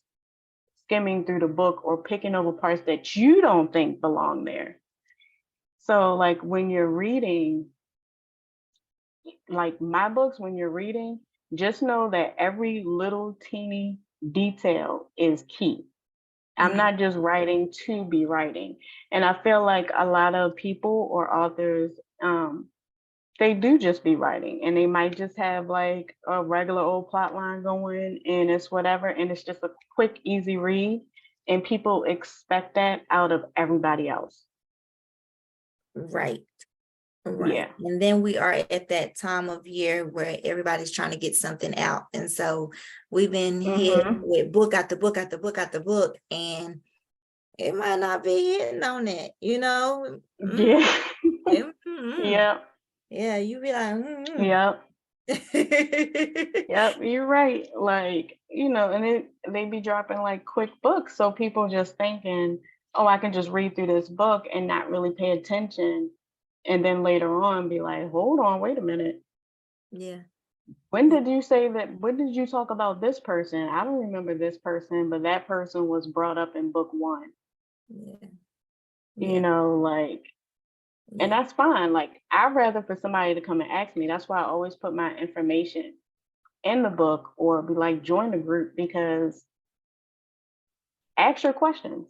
skimming through the book or picking over parts that you don't think belong there. So, like when you're reading, like my books, when you're reading, just know that every little teeny detail is key. I'm Mhm. not just writing to be writing. And I feel like a lot of people or authors, they do just be writing, and they might just have like a regular old plot line going and it's whatever. And it's just a quick, easy read. And people expect that out of everybody else. Right. Right. Yeah. And then we are at that time of year where everybody's trying to get something out. And so we've been hit Mm-hmm. with book after book after book after book. And it might not be hitting on it, you know? Yeah. Mm. Yep. Yeah, you be like, Yep. Yep, you're right. Like, and they be dropping like quick books. So people just thinking, oh, I can just read through this book and not really pay attention. And then later on be like, hold on, wait a minute. Yeah. When did you say that? When did you talk about this person? I don't remember this person, but that person was brought up in book one. Yeah. You Yeah. know, like, and Yeah. that's fine. Like, I'd rather for somebody to come and ask me. That's why I always put my information in the book or be like, join the group because ask your questions.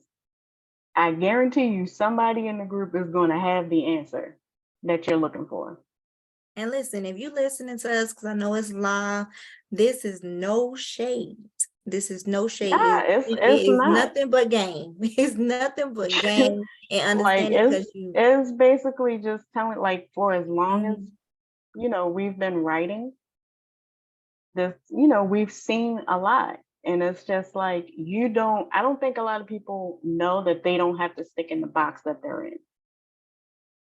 I guarantee you somebody in the group is going to have the answer that you're looking for. And listen, if you listening to us, because I know it's live, this is no shade. This is no shade. Yeah, It it's is not. nothing but game. It's nothing but game and Like understanding because you. it's basically just telling, like, for as long as Mhm. we've been writing this, we've seen a lot. And it's just like I don't think a lot of people know that they don't have to stick in the box that they're in,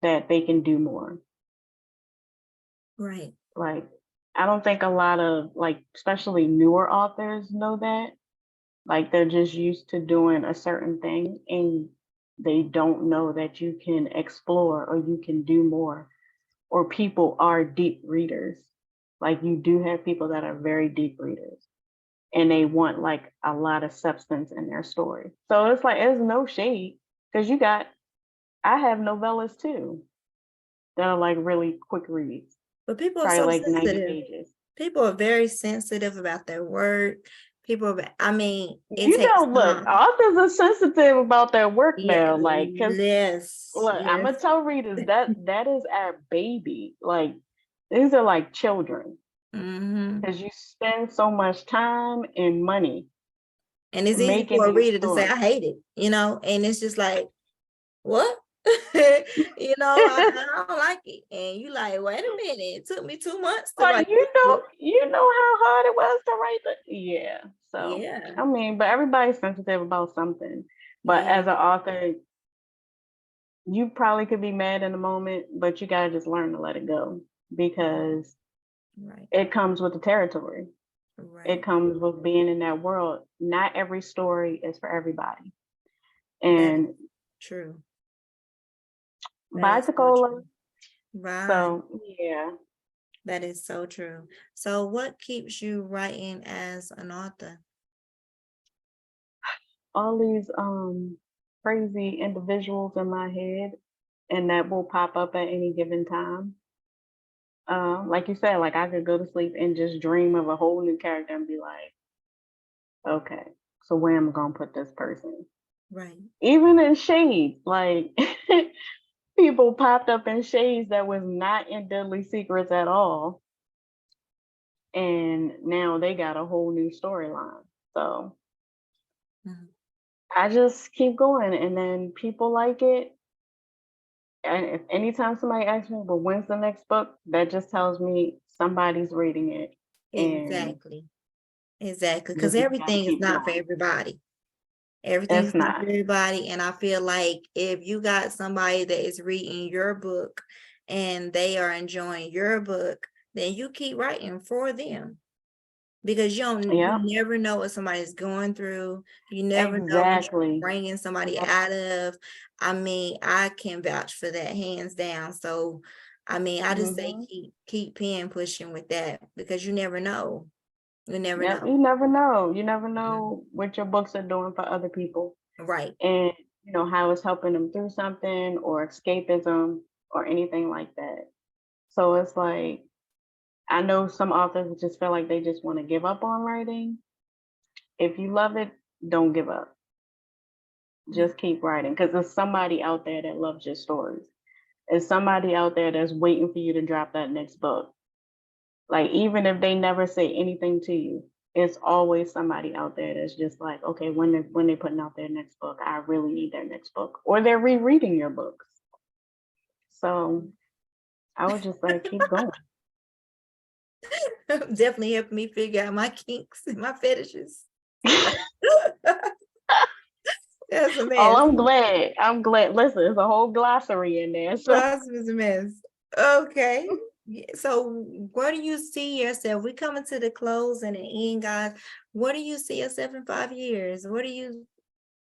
that they can do more. Right. Like, I don't think a lot of, like, especially newer authors know that. Like, they're just used to doing a certain thing and they don't know that you can explore or you can do more, or people are deep readers. Like, you do have people that are very deep readers and they want like a lot of substance in their story. So it's like, it's no shade because I have novellas too that are like really quick reads, But people are probably so like 90 sensitive. pages. People are very sensitive about their work. I mean, it takes Look, time. authors are sensitive about their work Yeah, now. Like, cause yes, look, I'm yes. gonna tell readers that is our baby. Like, these are like children Hmm. because you spend so much time and money And it's easy making for a these reader to say, I stories. hate it, and it's just like, what? I don't like it. And you like, wait a minute, it took me 2 months to Like, write this book. you know how hard it was to write the, yeah. So Yeah, I mean, but everybody's sensitive about something. But yeah, as an author, you probably could be mad in the moment, but you gotta just learn to let it go because right, it comes with the territory. It right. comes with being in that world. Not every story is for everybody. That is And true. That bye, is so Tacola. true. Right. So yeah, That is so true. So what keeps you writing as an author? all these crazy individuals in my head, and that will pop up at any given time. Like you said, like I could go to sleep and just dream of a whole new character and be like, okay, so where am I gonna put this person? Right. Even in shades, like people popped up in shades that was not in Deadly Secrets at all, and now they got a whole new storyline. So Mhm. I just keep going, and then people like it. And if anytime somebody asks me, "Well, when's the next book?" that just tells me somebody's reading it, and Exactly. Exactly. you Because just gotta everything is keep not for going. everybody. It's Everything's not for not. everybody. And I feel like if you got somebody that is reading your book and they are enjoying your book, then you keep writing for them. Because you Yep, never know what somebody's going through. You never know what you're exactly. bringing somebody Yep. out of. I mean, I can vouch for that hands down. So, I mean, I just say Hmm. keep pen pushing with that because you never know. You never Yep. know. You never know. You never Mhm. know what your books are doing for other people, Right. and how it's helping them through something or escapism or anything like that. So it's like I know some authors just feel like they just want to give up on writing. If you love it, don't give up. Yeah. Just keep writing because there's somebody out there that loves your stories. There's somebody out there that's waiting for you to drop that next book. Like, even if they never say anything to you, it's always somebody out there that's just like, okay, when they're putting out their next book, I really need their next book, or they're rereading your books. So I would just like keep going. Definitely helped me figure out my kinks and my fetishes. That's a Oh, mess. I'm glad. I'm glad. Listen, there's a whole glossary in there. So Plus was a mess. Okay. Yeah, so where do you see yourself? We coming to the close and the end, guys. Where do you see yourself in 5 years? What are you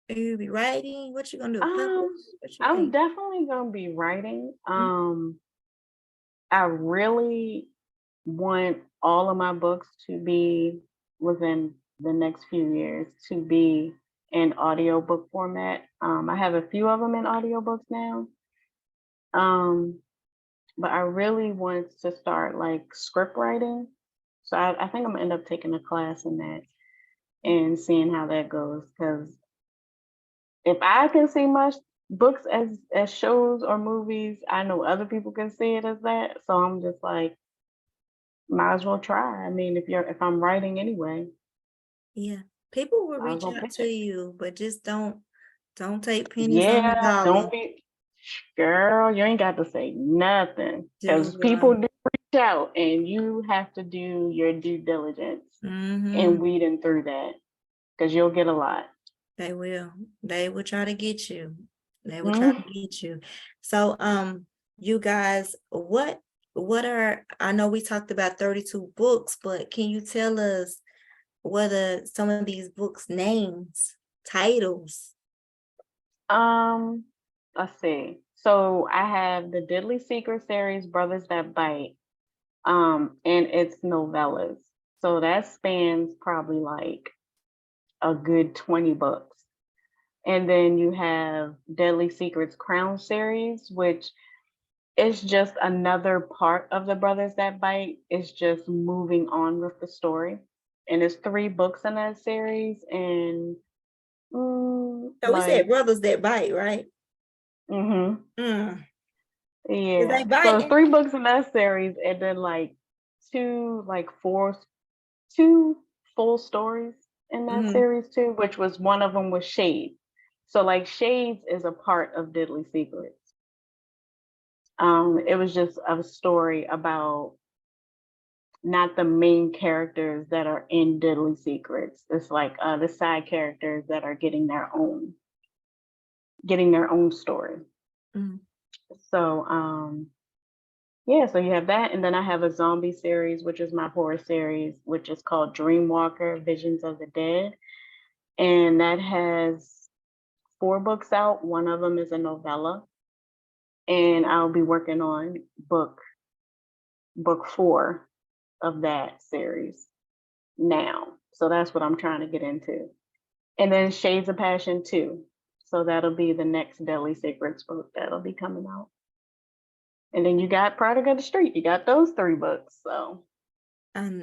be writing? What you gonna do? Publish? um What you I'm think? definitely gonna be writing. Mhm. I really want all of my books to be within the next few years to be in audiobook format. I have a few of them in audiobooks now. Um, but I really want to start like script writing. So I think I'm gonna end up taking a class in that and seeing how that goes. Because if I can see my books as shows or movies, I know other people can see it as that. So I'm just like, might as well try. I mean, if I'm writing anyway, Yeah. People will might as reach well out pitch to it. you, but just don't take pennies on the Yeah, dollar. don't be, girl, you ain't got to say nothing because Do people do reach out and you have to do your due diligence mm-hmm. and weeding through that because you'll get a lot. They will. They will try to get you. They will try to Mhm. get you. So you guys, what are, I know we talked about 32 books, but can you tell us what are some of these books names, titles? Um, let's see. So I have the Deadly Secret series, Brothers That Bite, and it's novellas. So that spans probably like a good 20 books. And then you have Deadly Secrets Crown series, which is just another part of the Brothers That Bite. It's just moving on with the story. And it's 3 books in that series. And So we said like, brothers that bite, right? mm-hmm. Mm. Is Yeah. they So it's biting? 3 books in that series, and then like two, like four, 2 full stories in that Mm-hmm. series too, which was one of them was Shades. So like Shades is a part of Deadly Secrets. It was just a story about not the main characters that are in Deadly Secrets. It's like the side characters that are getting their own story. Mm-hmm. So yeah, so you have that, and then I have a zombie series, which is my horror series, which is called Dreamwalker: Visions of the Dead, and that has 4 books out. One of them is a novella, and I'll be working on book 4 of that series now. So that's what I'm trying to get into. And then Shades of Passion 2. So that'll be the next Deadly Secrets book that'll be coming out. And then you got Product of the Street. You got those 3 books. So Oh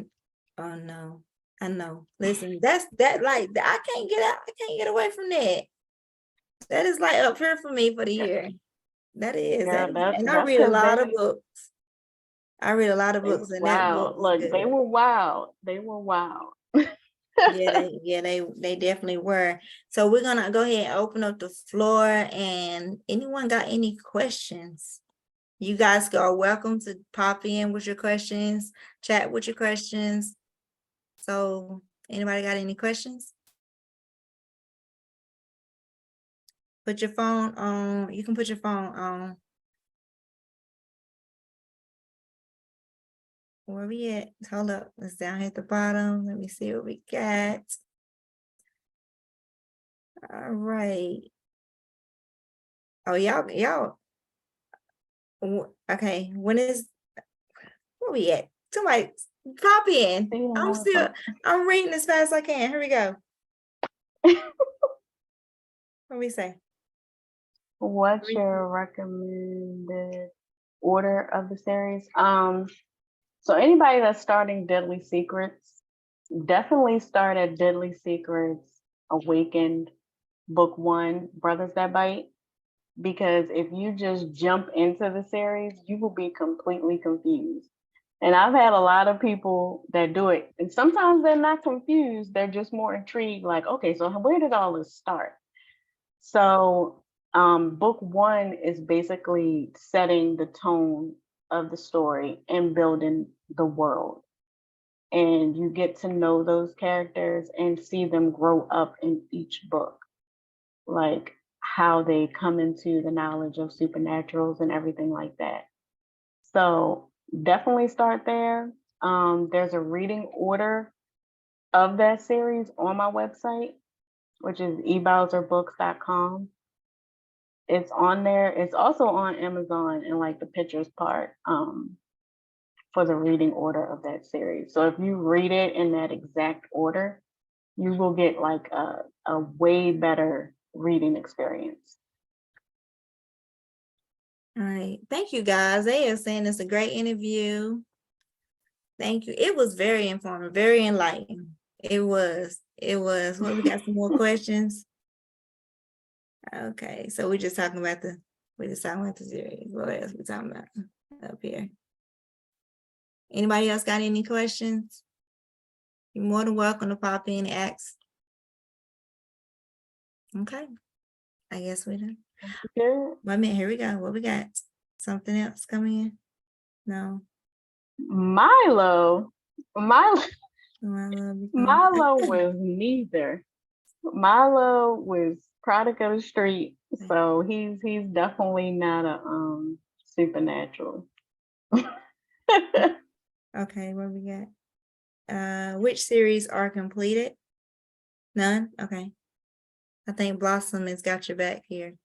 no, I know. Listen, that's that like I can't get out, I can't get away from that. That is like up here for me for the year. That girl, is, and I that's read a because lot of books. I read a lot of they books, was and that book wild. was Look, they good. were wild. They were wild. Yeah, they definitely were. So we're gonna go ahead and open up the floor. And anyone got any questions? You guys are welcome to pop in with your questions, chat with your questions. So anybody got any questions? Put your phone on. You can put your phone on. Where we at? Hold up. It's down here at the bottom. Let me see what we got. All right. Oh, y'all. Okay. When is, where we at? Somebody pop in. See you tomorrow. I'm reading as fast as I can. Here we go. What we say? What's your recommended order of the series? So anybody that's starting Deadly Secrets, definitely start at Deadly Secrets Awakened Book 1, Brothers That Bite. Because if you just jump into the series, you will be completely confused. And I've had a lot of people that do it, and sometimes they're not confused, they're just more intrigued, like, okay, so where did all this start? So, book 1 is basically setting the tone of the story and building the world. And you get to know those characters and see them grow up in each book, like how they come into the knowledge of supernaturals and everything like that. So, definitely start there. There's a reading order of that series on my website, which is ebowserbooks.com. It's on there. It's also on Amazon in like the pictures part. for the reading order of that series. So if you read it in that exact order, you will get like a way better reading experience. All right. Thank you, guys. They are saying it's a great interview. Thank you. It was very informative, very enlightening. It was. Well, we got some more questions. Okay. So we're just talking about the series. What else we talking about up here? Anybody else got any questions? You're more than welcome to pop in and ask. Okay. I guess we done. Good. Wait a minute, here we go. What we got? Something else coming in? No. Milo Milo was neither. Milo was product of the street, so he's definitely not a supernatural. Okay, what we got? Which series are completed? None? Okay. I think Blossom has got your back here.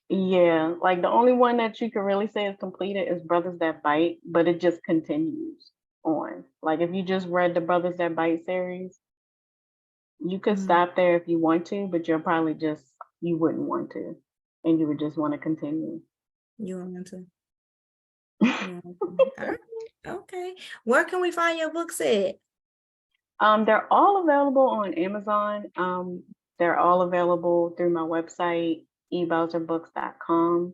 Yeah, like the only one that you can really say is completed is Brothers That Bite, but it just continues on. Like if you just read the Brothers That Bite series, you could stop there if you want to, but you'll probably you wouldn't want to, and you would just want to continue. You want to? Okay. Where can we find your books at? They're all available on Amazon. They're all available through my website, ebowserbooks.com.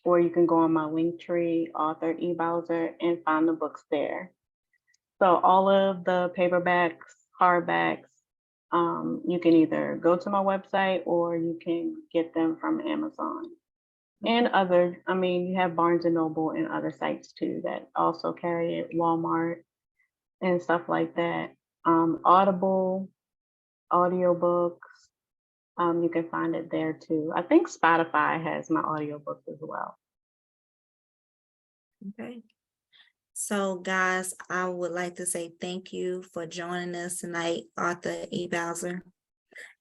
Or you can go on my link tree, author eBowser, and find the books there. So all of the paperbacks, hardbacks, you can either go to my website or you can get them from Amazon. And you have Barnes and Noble and other sites too that also carry it, Walmart and stuff like that. Audible, audiobooks, you can find it there too. I think Spotify has my audiobooks as well. Okay. So guys, I would like to say thank you for joining us tonight, Arthur E. Bowser.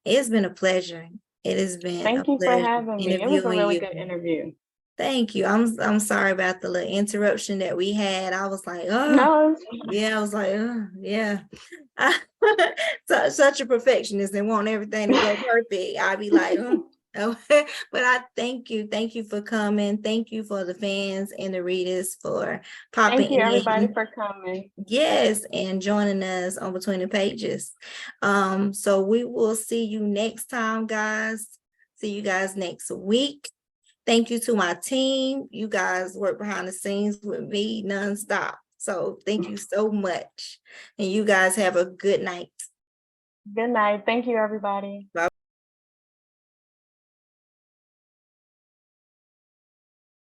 It's been a pleasure. It has been Thank you for having me. It was a really good interview. Thank you. I'm sorry about the little interruption that we had. I was like, oh, no. Yeah, I was like, oh, yeah. Such a perfectionist and want everything to go perfect. I'd be like, oh. But I thank you. Thank you for coming. Thank you for the fans and the readers for popping in. Thank you, everybody, for coming. Yes, and joining us on Between the Pages. So we will see you next time, guys. See you guys next week. Thank you to my team. You guys work behind the scenes with me nonstop. So thank you so much. And you guys have a good night. Good night. Thank you, everybody. Bye.